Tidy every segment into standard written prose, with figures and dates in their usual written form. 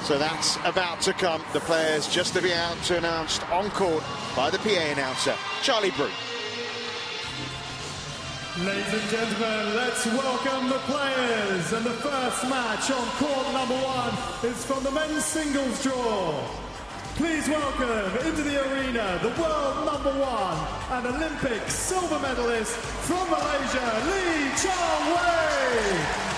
So that's about to come. The players just to be out to announced on court by the PA announcer, Charlie Brew. Ladies and gentlemen, let's welcome the players. And the first match on court number 1 is from the men's singles draw. Please welcome into the arena the world number 1 and Olympic silver medalist from Malaysia, Lee Chong Wei.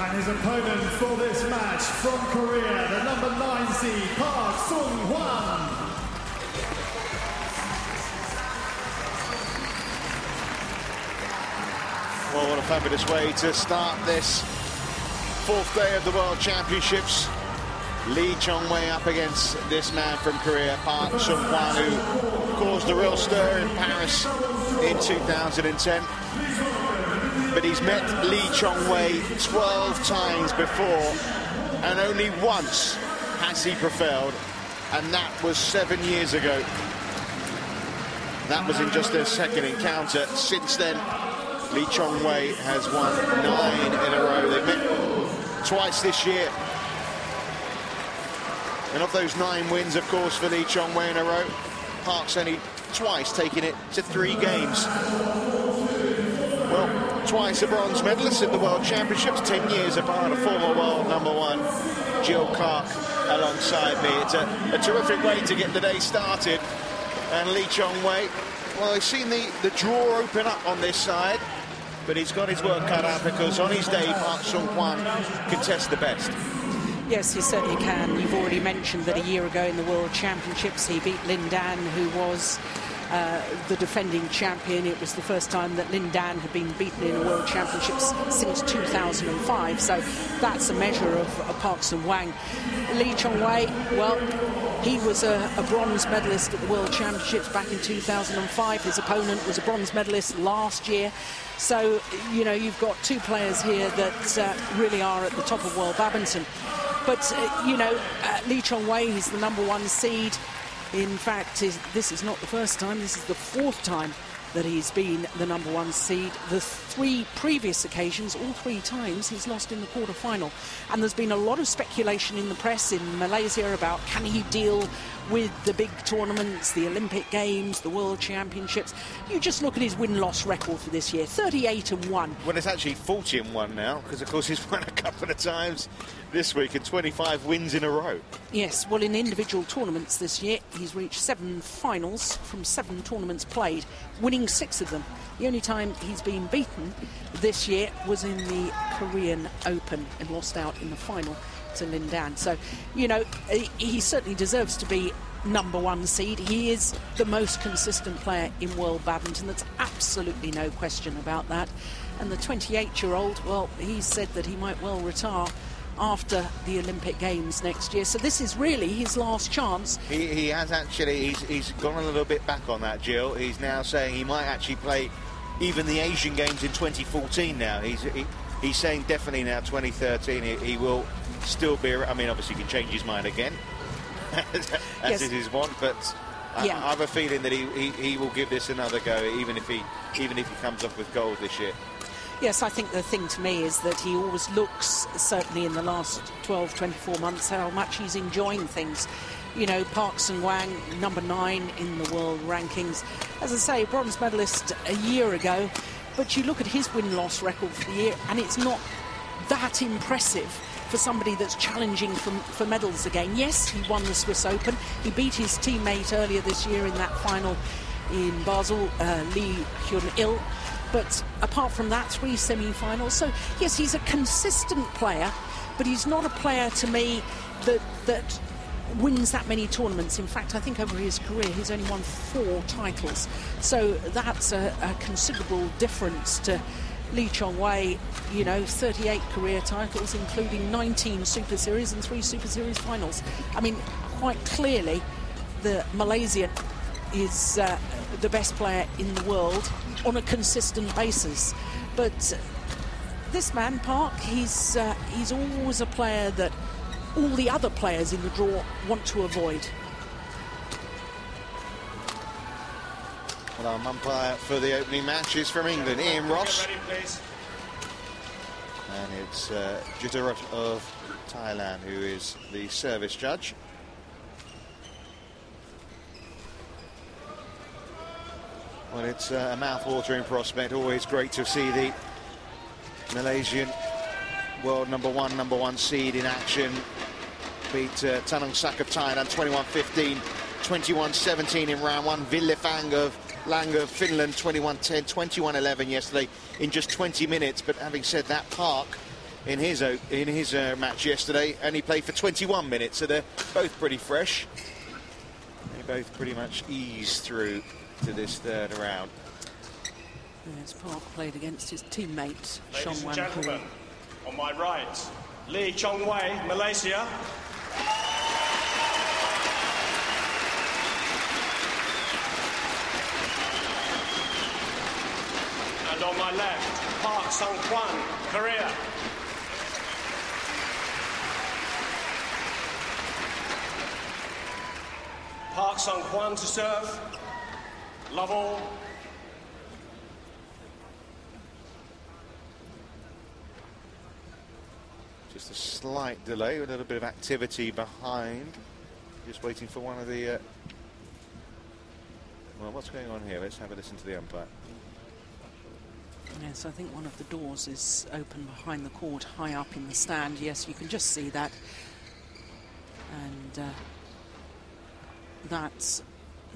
And his opponent for this match from Korea, the number 9 seed, Park Sung-hwan. Well, what a fabulous way to start this 4th day of the World Championships. Lee Chong Wei up against this man from Korea, Park Sung-hwan, who caused a real stir in Paris in 2010. But he's met Lee Chong Wei 12 times before, and only once has he prevailed, and that was 7 years ago. That was in just their second encounter. Since then, Lee Chong Wei has won 9 in a row. They've met twice this year. And of those 9 wins, of course, for Lee Chong Wei in a row, Park's only twice taken it to 3 games. Well, twice a bronze medalist in the World Championships, 10 years apart, a former world number 1, Jill Clark, alongside me. It's a terrific way to get the day started. And Lee Chong Wei, well, he's seen the draw open up on this side, but he's got his work cut out because on his day, Park Sung-hwan can test the best. Yes, he certainly can. You've already mentioned that a year ago in the World Championships, he beat Lin Dan, who was the defending champion. It was the first time that Lin Dan had been beaten in a World Championships since 2005. So that's a measure of Park Sung-hwan. Lee Chong Wei, well, he was a bronze medalist at the World Championships back in 2005. His opponent was a bronze medalist last year. So, you know, you've got 2 players here that really are at the top of world badminton. But, you know, Lee Chong Wei, he's the number 1 seed. In fact, this is not the first time, this is the 4th time that he's been the number 1 seed. The 3 previous occasions, all 3 times, he's lost in the quarter-final. And there's been a lot of speculation in the press in Malaysia about can he deal with the big tournaments, the Olympic Games, the World Championships. You just look at his win-loss record for this year, 38-1. Well, it's actually 40-1 now, because, of course, he's won a couple of times this week and 25 wins in a row. Yes, well, in individual tournaments this year, he's reached 7 finals from 7 tournaments played, winning 6 of them. The only time he's been beaten this year was in the Korean Open and lost out in the final to Lin Dan. So, you know, he certainly deserves to be number 1 seed. He is the most consistent player in world badminton. There's absolutely no question about that. And the 28-year-old, well, he said that he might well retire after the Olympic Games next year. So this is really his last chance. He has actually, he's gone a little bit back on that, Jill. He's now saying he might actually play even the Asian Games in 2014 now. He's saying definitely now 2013 he will still be, I mean, obviously he can change his mind again, as yes. It is one, but yeah. I have a feeling that he will give this another go, even if he comes up with gold this year. Yes, I think the thing to me is that he always looks, certainly in the last 12, 24 months, how much he's enjoying things. You know, Park Sung-hwan, number 9 in the world rankings. As I say, bronze medalist a year ago, but you look at his win-loss record for the year, and it's not that impressive for somebody that's challenging for medals again. Yes, he won the Swiss Open. He beat his teammate earlier this year in that final in Basel, Lee Hyun-il. But apart from that, 3 semi-finals. So, yes, he's a consistent player, but he's not a player, to me, that wins that many tournaments. In fact, I think over his career, he's only won 4 titles. So that's a considerable difference to Lee Chong Wei, you know, 38 career titles, including 19 Super Series and 3 Super Series finals. I mean, quite clearly, the Malaysian is the best player in the world on a consistent basis. But this man, Park, he's always a player that all the other players in the draw want to avoid. Well, our umpire for the opening match is from England, Ian Ross. And it's Jitterut of Thailand who is the service judge. Well, it's a mouth-watering prospect. Always great to see the Malaysian world number one seed in action. Beat Tanong Sak of Thailand 21-15, 21-17 in round one. Villefang of Lang of Finland 21-10, 21-11 yesterday in just 20 minutes. But having said that, Park in his match yesterday only played for 21 minutes, so they're both pretty fresh. They both pretty much eased through to this third round. Yes, Park played against his teammate, Ladies Hwan. and gentlemen, on my right, Lee Chong Wei, Malaysia. And on my left, Park Sung-hwan, Korea. Park Sung-hwan to serve. Love all. Just a slight delay, a little bit of activity behind. Just waiting for one of the... Well, what's going on here? Let's have a listen to the umpire. Yes, I think one of the doors is open behind the court, high up in the stand. Yes, you can just see that. And that's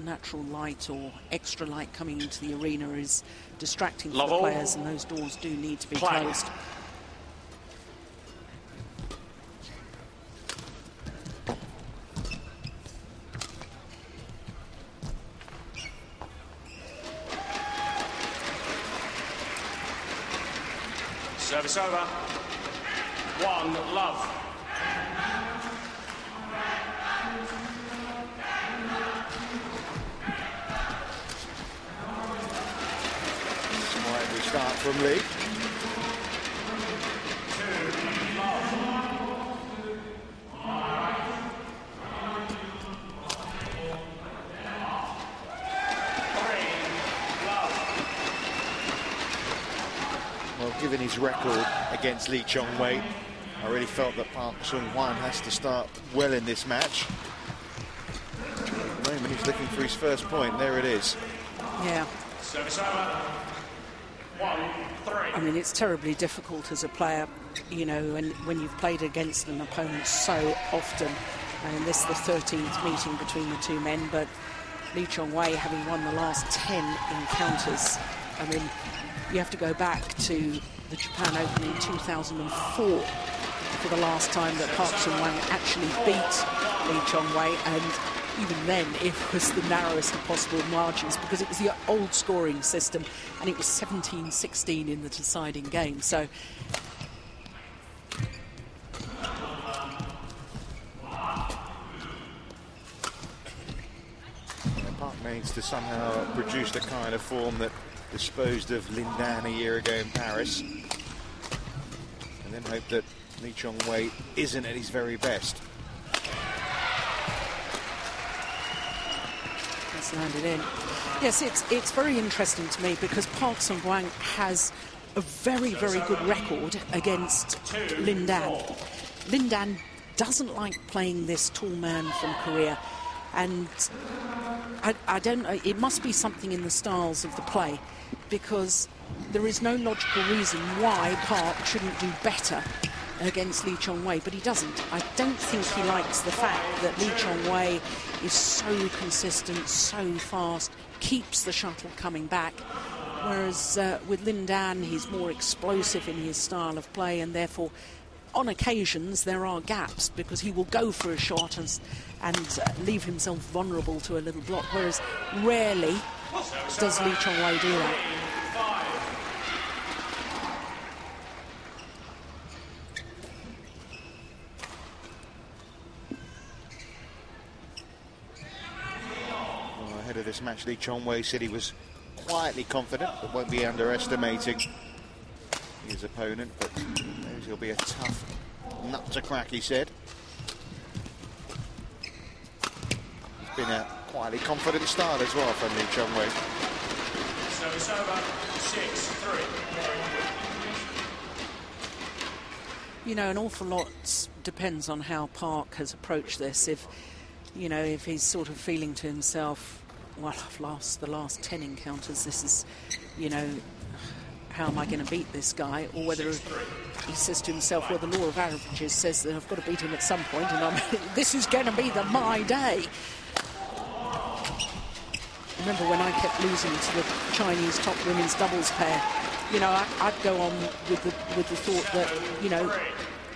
natural light or extra light coming into the arena is distracting for the players, and those doors do need to be closed. Service over. 1 love. We start from Lee. 2 love. 3 love. Well, given his record against Lee Chong Wei, I really felt that Park Sung-hwan has to start well in this match. At the moment, he's looking for his first point. There it is. Yeah. Service over. 1-3. I mean, it's terribly difficult as a player, you know, when you've played against an opponent so often. And this is the 13th meeting between the two men, but Lee Chong Wei having won the last 10 encounters. I mean, you have to go back to the Japan Open in 2004 for the last time that Park Sung-hwan actually beat Lee Chong Wei, and even then it was the narrowest of possible margins because it was the old scoring system, and it was 17-16 in the deciding game. So Park needs to somehow produce the kind of form that disposed of Lindan a year ago in Paris, and then hope that Lee Chong Wei isn't at his very best. That's landed in. Yes, it's very interesting to me because Park Sung-hwan has a very, very good record against Lindan. Lindan doesn't like playing this tall man from Korea, and I don't know, it must be something in the styles of the play, because there is no logical reason why Park shouldn't do better against Lee Chong Wei, but he doesn't. I don't think he likes the fact that Lee Chong Wei is so consistent, so fast, keeps the shuttle coming back, whereas with Lindan he's more explosive in his style of play, and therefore on occasions there are gaps because he will go for a shot and leave himself vulnerable to a little block, whereas rarely does Lee Chong Wei do that. ahead of this match, Lee Chong Wei said he was quietly confident, but won't be underestimating his opponent, but knows he'll be a tough nut to crack, he said. It's been a quietly confident start as well from Lee Chong Wei. So it's over 6-3. You know, an awful lot depends on how Park has approached this. If, you know, if he's sort of feeling to himself, well, I've lost the last 10 encounters, this is, you know, how am I going to beat this guy? Or whether he says to himself, well, the law of averages says that I've got to beat him at some point, and this is going to be my day. Remember when I kept losing to the Chinese top women's doubles pair? You know, I'd go on with the thought that, you know,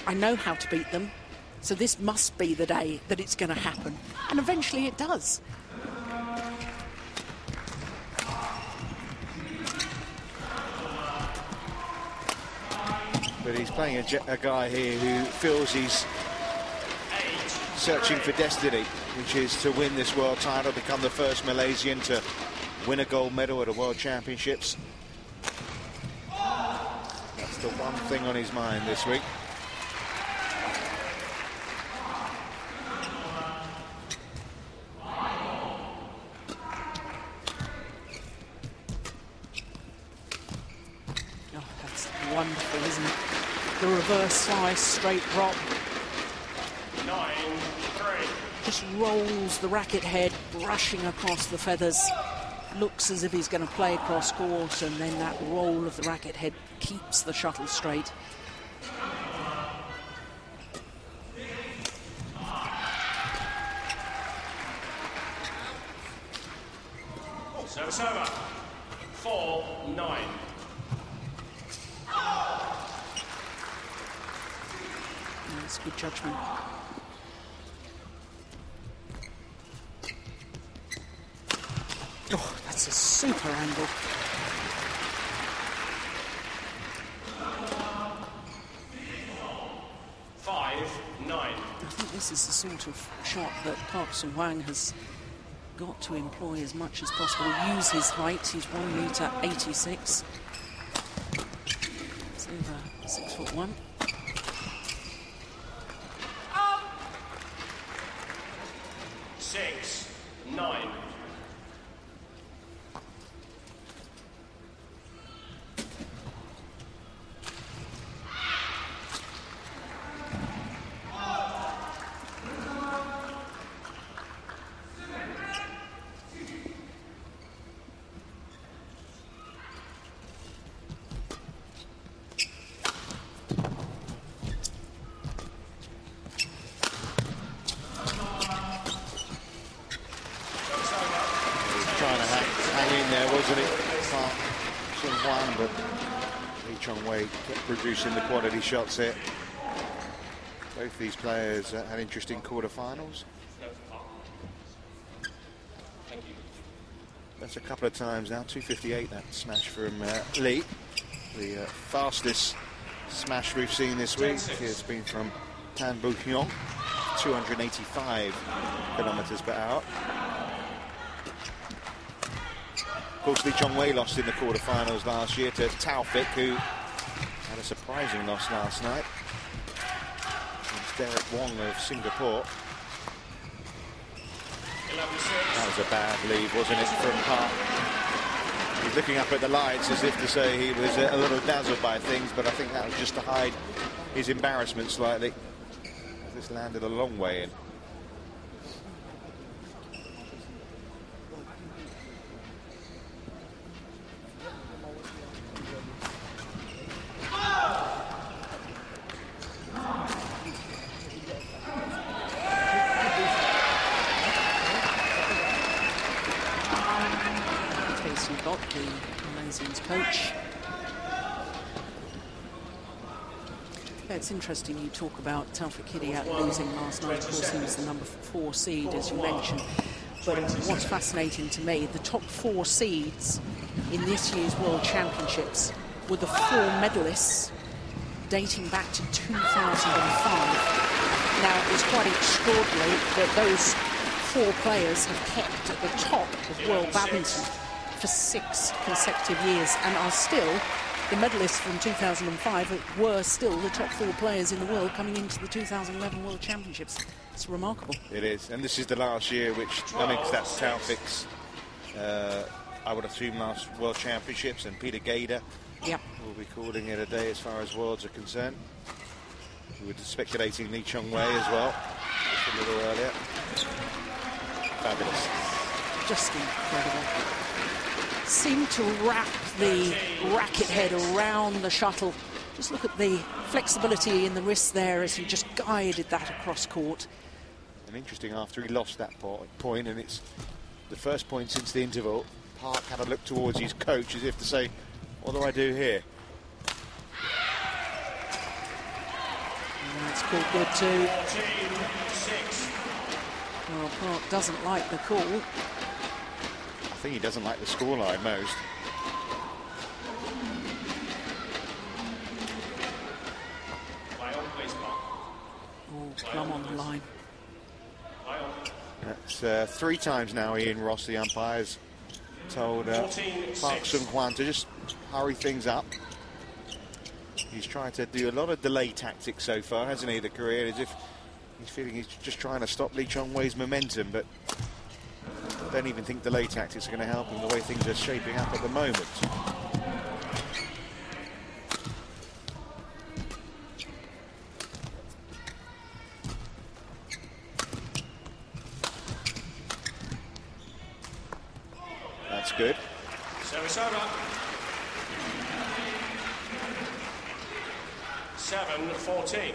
I know how to beat them, so this must be the day that it's going to happen. And eventually it does. But he's playing a guy here who feels he's searching for destiny, which is to win this world title, become the first Malaysian to win a gold medal at the World Championships. That's the one thing on his mind this week. Oh, that's wonderful, isn't it? The reverse slice, straight drop. 9-3. Just rolls the racket head, brushing across the feathers. Looks as if he's going to play across court, and then that roll of the racket head keeps the shuttle straight. So it's over 4-9. That's good judgment. Oh, that's a super angle. Five, 9. I think this is the sort of shot that Park Sung-hwan has got to employ as much as possible. Use his height. He's 1.86 m. It's over 6'1". 6-9. But Lee Chong Wei kept producing the quality shots here. Both these players had interesting quarterfinals. That's a couple of times now. 258, that smash from Lee. The fastest smash we've seen this week. It's been from Tan Bu Hyung, 285 kilometers per hour. Of course, Lee Chong Wei lost in the quarterfinals last year to Taufik, who had a surprising loss last night against Derek Wong of Singapore. That was a bad lead, wasn't it, from Park? He's looking up at the lights as if to say he was a little dazzled by things, but I think that was just to hide his embarrassment slightly. This landed a long way in. Coach. Yeah, it's interesting you talk about Taufik Hidiat losing last night. Of course, he was the number 4 seed, as you mentioned. But what's fascinating to me, the top 4 seeds in this year's World Championships were the 4 medalists dating back to 2005. Now, it's quite extraordinary that those 4 players have kept at the top of world badminton for 6 consecutive years and are still the medalists from 2005 were still the top 4 players in the world coming into the 2011 World Championships. It's remarkable. It is, and this is the last year, which, I mean, 'cause that's Taufik's, I would assume, last World Championships, and Peter Gader will be calling it a day as far as worlds are concerned. We were speculating Lee Chong Wei as well, just a little earlier. Fabulous. Just incredible. Seemed to wrap the racket head around the shuttle. Just look at the flexibility in the wrist there as he just guided that across court. And interesting, after he lost that point, and it's the first point since the interval, Park had a look towards his coach as if to say, what do I do here? And that's called good too. Well, Park doesn't like the call. I think he doesn't like the scoreline most. Oh, plumb on the line. That's 3 times now Ian Ross, the umpires, told Park Seung-hwan to just hurry things up. He's trying to do a lot of delay tactics so far, hasn't he, the career, as if he's feeling he's just trying to stop Lee Chong Wei's momentum, but I don't even think delay tactics are going to help him the way things are shaping up at the moment. That's good. Service over. 7-14.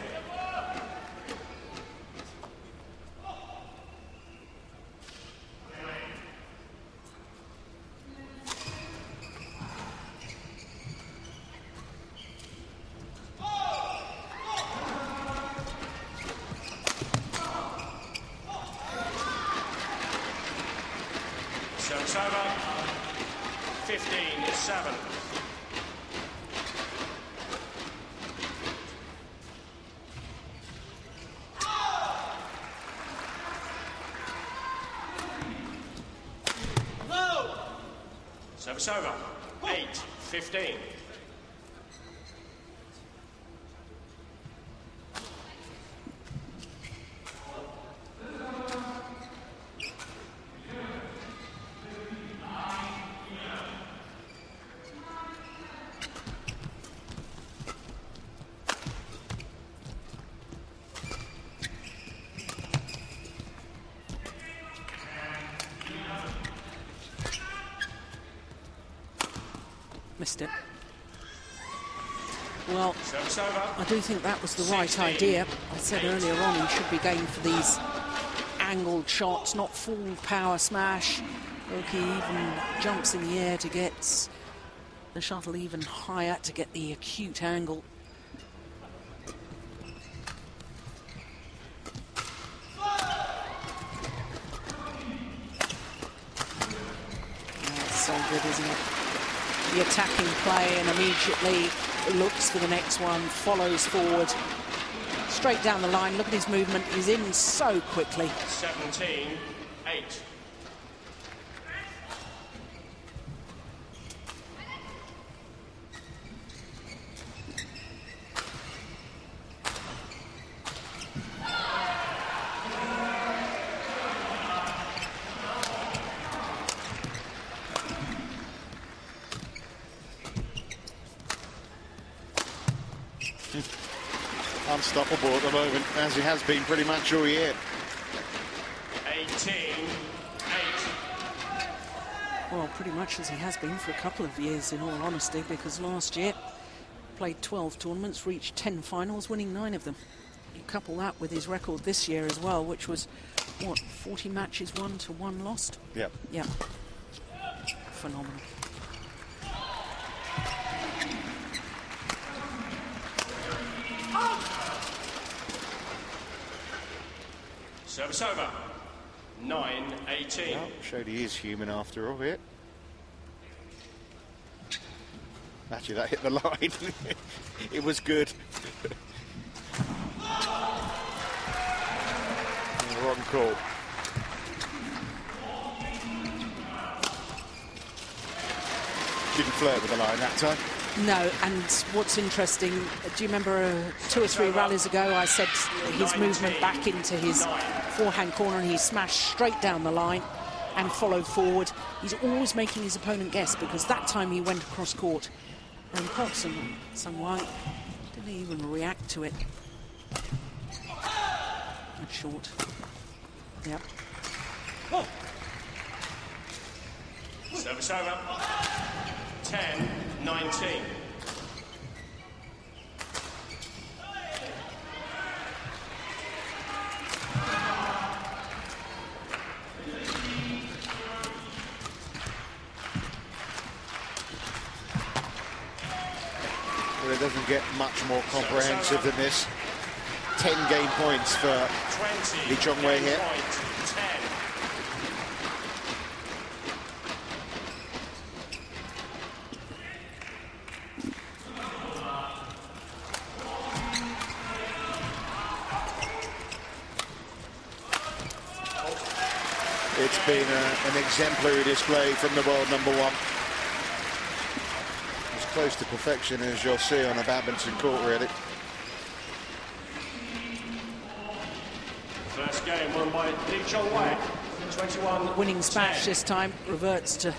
Service over. 15-7. Service over. 8-15. Missed it. Well, I do think that was the right idea. I said earlier on he should be going for these angled shots, not full power smash. Look, he even jumps in the air to get the shuttle even higher to get the acute angle. That's so good, isn't it? The attacking play, and immediately looks for the next one, follows forward, straight down the line. Look at his movement, he's in so quickly. 17-8. Unstoppable at the moment, as he has been pretty much all year. 18-8. Well, pretty much as he has been for a couple of years, in all honesty, because last year played 12 tournaments, reached 10 finals, winning 9 of them. You couple that with his record this year as well, which was, what, 40 matches won to 1 lost? Yep. Yeah. Phenomenal. Service over. 9-18. Well, showed he is human after all here. Actually, that hit the line. It was good. Wrong call. Didn't flirt with the line that time. No, and what's interesting, do you remember 2 or 3 rallies ago I said his movement back into his forehand corner and he smashed straight down the line and followed forward. He's always making his opponent guess, because that time he went across court and Park Sung-hwan didn't even react to it. That's short. Yep. Service over. 10-19. Well, it doesn't get much more comprehensive than this. 10 game points for Lee Chong Wei here. It's been an exemplary display from the world number one. As close to perfection as you'll see on a badminton court, really. First game won by Lee Chong Wei. 21. Winning smash this time, reverts to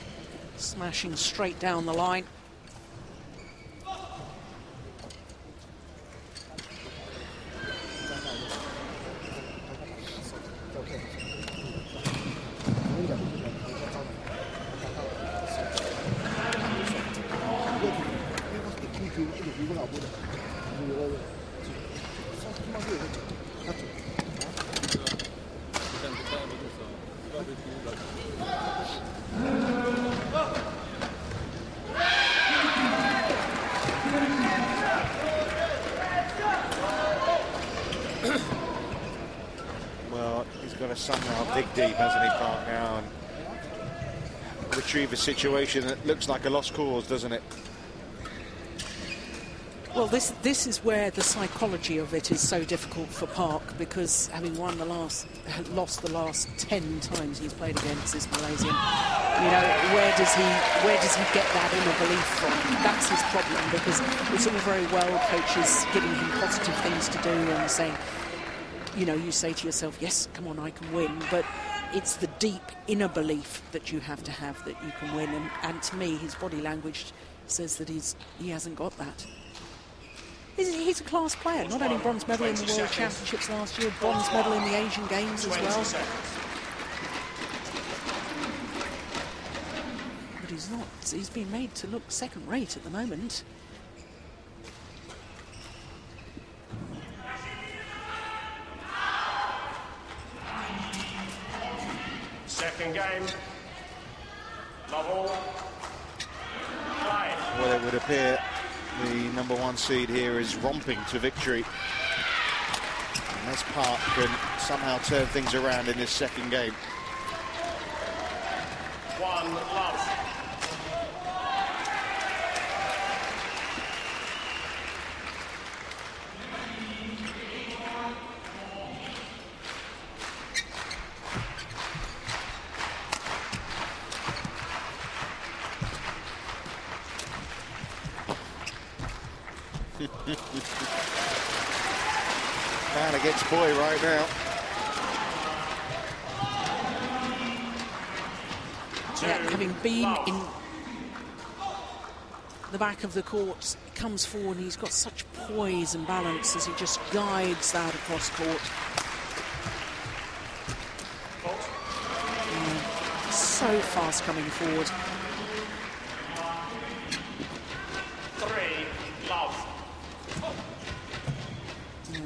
smashing straight down the line. Well, he's got to somehow dig deep, hasn't he, Park, now, and retrieve a situation that looks like a lost cause, doesn't it? Well, this is where the psychology of it is so difficult for Park, because having lost the last 10 times he's played against this Malaysian, you know, where does he get that inner belief from? That's his problem, because it's all very well coaches giving him positive things to do and saying, you know, you say to yourself, yes, come on, I can win, but it's the deep inner belief that you have that you can win, and to me, his body language says that he hasn't got that. He's a class player, not only bronze medal in the World Championships last year, bronze medal in the Asian Games as well. But he's not. He's been made to look second rate at the moment. Second game. Love all. Play. Well, it would appear the number one seed here is romping to victory. Unless Park can somehow turn things around in this second game. One love. Man against boy right now. Yeah, having been in the back of the court, he comes forward and he's got such poise and balance as he just guides that across court. Yeah, so fast coming forward.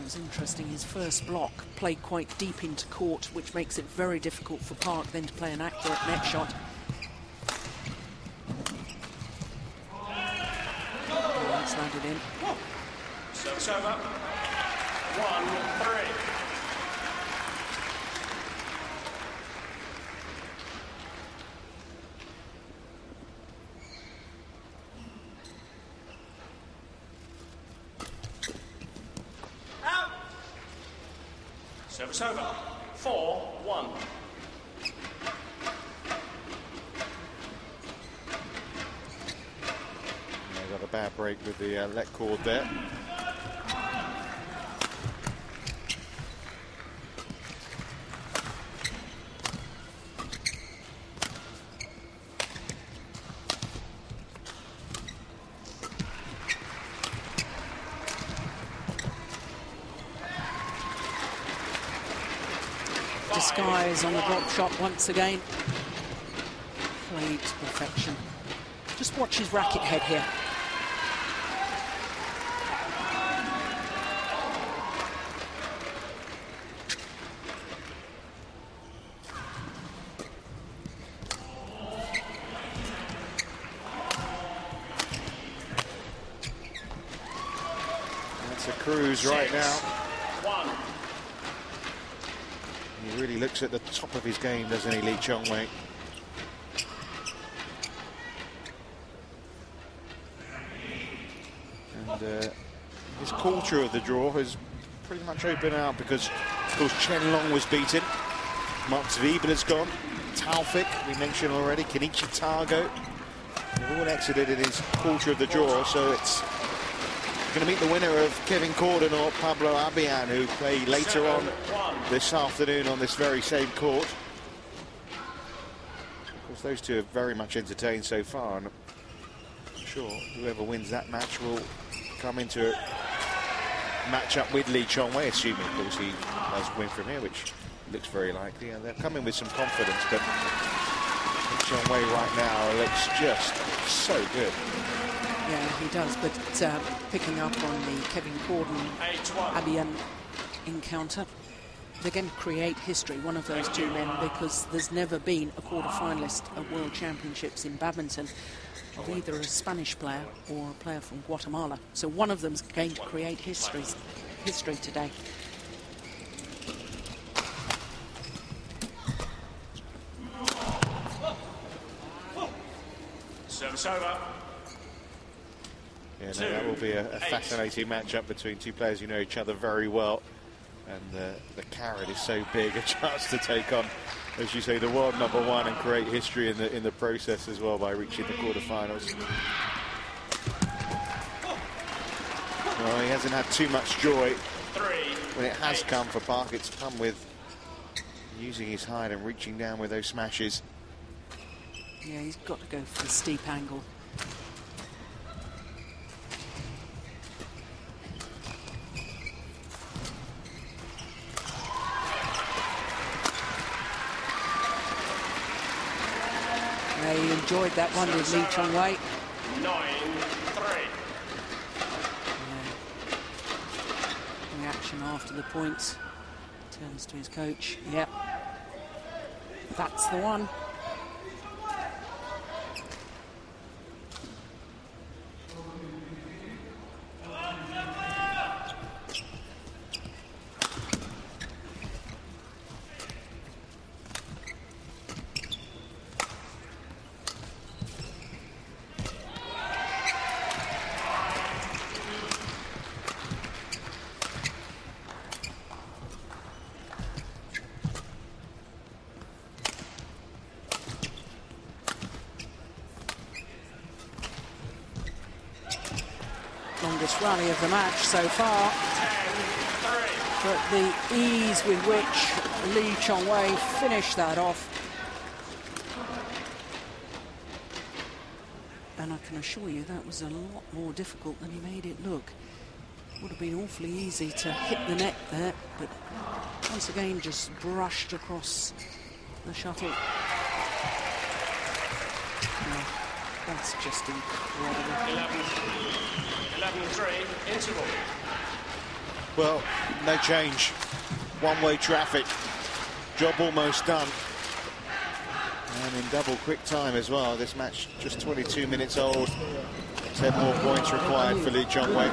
It's interesting, his first block played quite deep into court, which makes it very difficult for Park then to play an accurate net shot. That's landed in. Service over. 1-3. Service over. 4-1. bad break with the let cord there. Disguise on the drop shot once again. Played to perfection. Just watch his racket head here. That's a cruise right now. He really looks at the top of his game, doesn't he, Lee Chong Wei? And his culture of the draw has pretty much opened out because, of course, Chen Long was beaten. Mark Zwiebel has gone. Taufik, we mentioned already. Kenichi Tago. They've all exited in his culture of the draw, so it's going to meet the winner of Kevin Corden or Pablo Abian, who play later on this afternoon on this very same court. Of course, those two are very much entertained so far, and I'm sure whoever wins that match will come into a match-up with Lee Chong Wei, assuming, of course, he does win from here, which looks very likely. And they're coming with some confidence, but Lee Chong Wei right now looks just so good. Yeah, he does, but picking up on the Kevin Corden-Abian encounter, they're going to create history, one of those two men, because there's never been a quarter-finalist at World Championships in badminton of either a Spanish player or a player from Guatemala. So one of them's going to create history today. Service over. Yeah, no, that will be a fascinating matchup between two players who know each other very well. And the carrot is so big, a chance to take on, as you say, the world #1 and create history in the process as well by reaching the quarterfinals. Well, he hasn't had too much joy when it has come for Park. It's come with using his height and reaching down with those smashes. Yeah, he's got to go for the steep angle. He enjoyed that one with Lee Chong Wei. 9-3. Reaction after the point. Turns to his coach. Yep. That's the one. Longest rally of the match so far. But the ease with which Lee Chong Wei finished that off. And I can assure you that was a lot more difficult than he made it look. Would have been awfully easy to hit the net there, but once again just brushed across the shuttle. That's just incredible. 11-3, interval. Well, no change. One-way traffic. Job almost done. And in double quick time as well. This match just 22 minutes old. 10 more points required for Lee Chong Wei.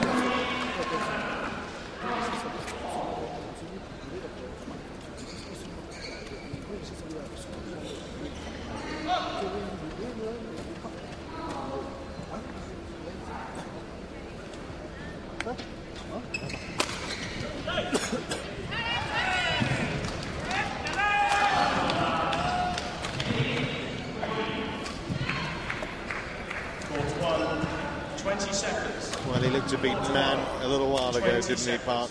looked to beat Man a little while ago, didn't he, Park?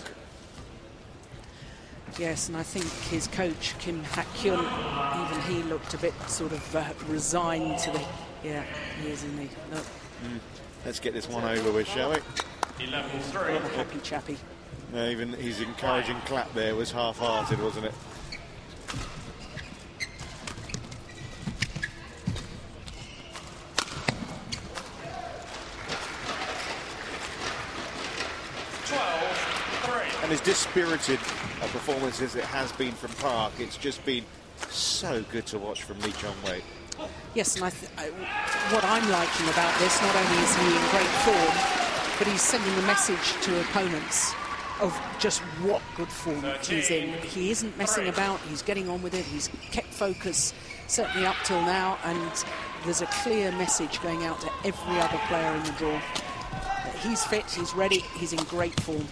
Yes, and I think his coach, Kim Hak-kyun, even he looked a bit sort of resigned to the... Yeah, he is, isn't he? Look. Let's get this one over with, shall we? 11-3. Happy chappy. No, even his encouraging clap there was half-hearted, wasn't it? And as dispirited a performance as it has been from Park, it's just been so good to watch from Lee Chong Wei. Yes, and what I'm liking about this, not only is he in great form, but he's sending a message to opponents of just what good form he's in. He isn't messing about, he's getting on with it, he's kept focus, certainly up till now, and there's a clear message going out to every other player in the draw. He's fit, he's ready, he's in great form.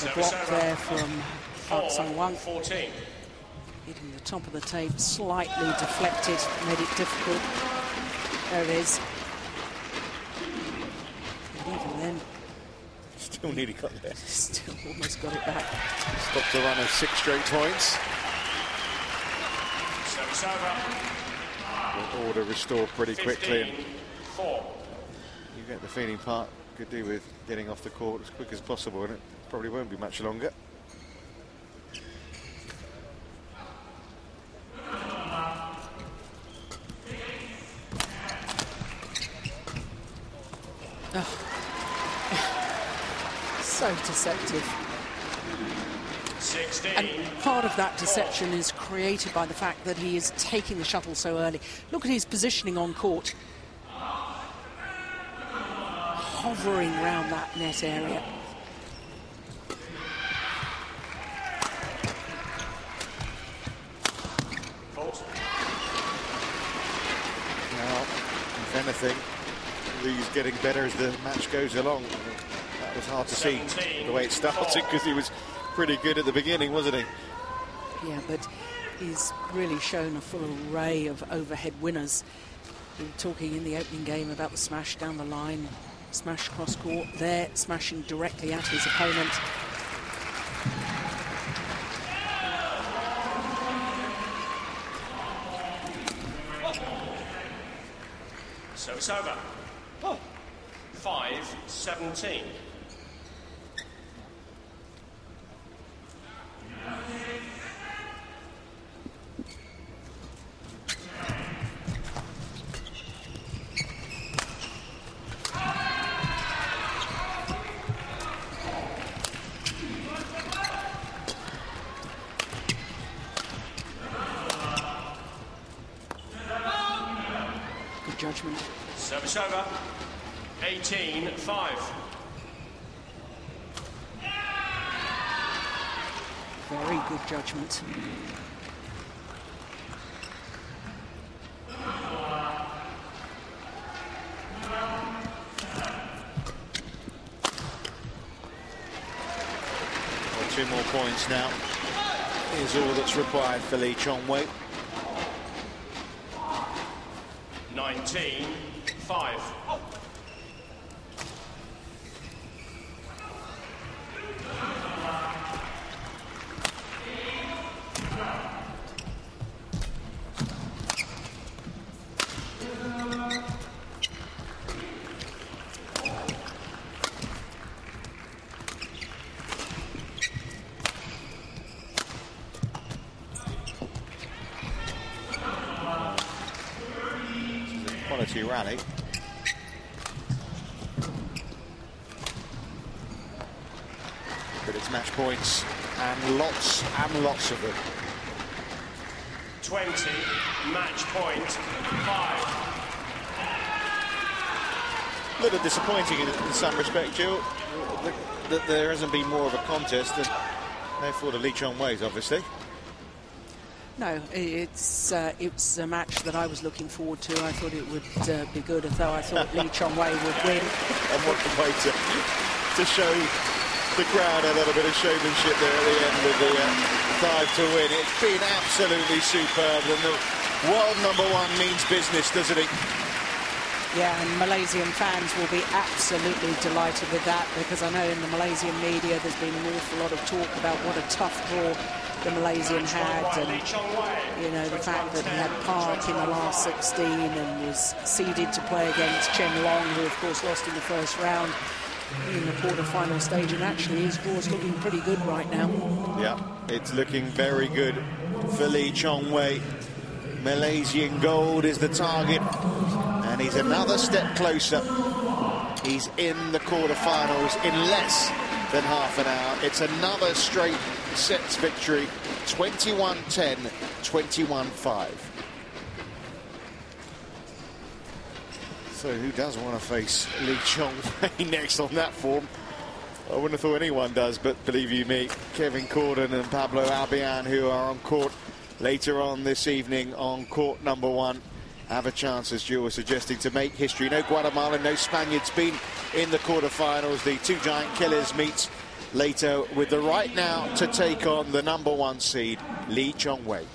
The block there from Hwan. 14. Hitting the top of the tape, slightly deflected, made it difficult. There it is. And even then... Still nearly got there. Still almost got it back. Stopped a run of 6 straight points. Service over. Order restored pretty quickly. 15-4. You get the feeling Park could do with getting off the court as quick as possible, and it probably won't be much longer. Oh. So deceptive. 16. And part of that deception is created by the fact that he is taking the shuttle so early. Look at his positioning on court. Hovering around that net area. Now, if anything, Lee's getting better as the match goes along. That was hard to see the way it started, because he was pretty good at the beginning, wasn't he? Yeah, but he's really shown a full array of overhead winners. We were talking in the opening game about the smash down the line, smash cross court, there smashing directly at his opponent. So it's over. 5-17. Good judgment. Service over. 18-5. Very good judgment. Well, 2 more points now is all that's required for Lee Chong Wei. 19-5. Quality rally. But it's match points and lots of them. 20, match point, 5. A little disappointing in some respect, Jill, that there hasn't been more of a contest, and therefore the Lee Chong Wei's, obviously. No, it's a match that I was looking forward to. I thought it would be good, although I thought Lee Chong Wei would win. And what a way to show the crowd a little bit of showmanship there at the end with the dive to win. It's been absolutely superb, and the world #1 means business, doesn't it? Yeah, and Malaysian fans will be absolutely delighted with that, because I know in the Malaysian media there's been an awful lot of talk about what a tough draw the Malaysian had, and you know, the fact that he had Park in the last 16 and was seeded to play against Chen Long, who of course lost in the first round in the quarter-final stage, and actually his draw's looking pretty good right now. Yeah, it's looking very good for Lee Chong Wei. Malaysian gold is the target, and he's another step closer. He's in the quarterfinals in less than half an hour. It's another straight sets victory, 21-10, 21-5. So who does want to face Lee Chong Wei next on that form? I wouldn't have thought anyone does, but believe you me, Kevin Corden and Pablo Albian, who are on court later on this evening on court #1, have a chance, as Jill was suggesting, to make history. No Guatemalan, no Spaniards been in the quarterfinals. The two giant killers meet later with the right now to take on the #1 seed, Lee Chong Wei.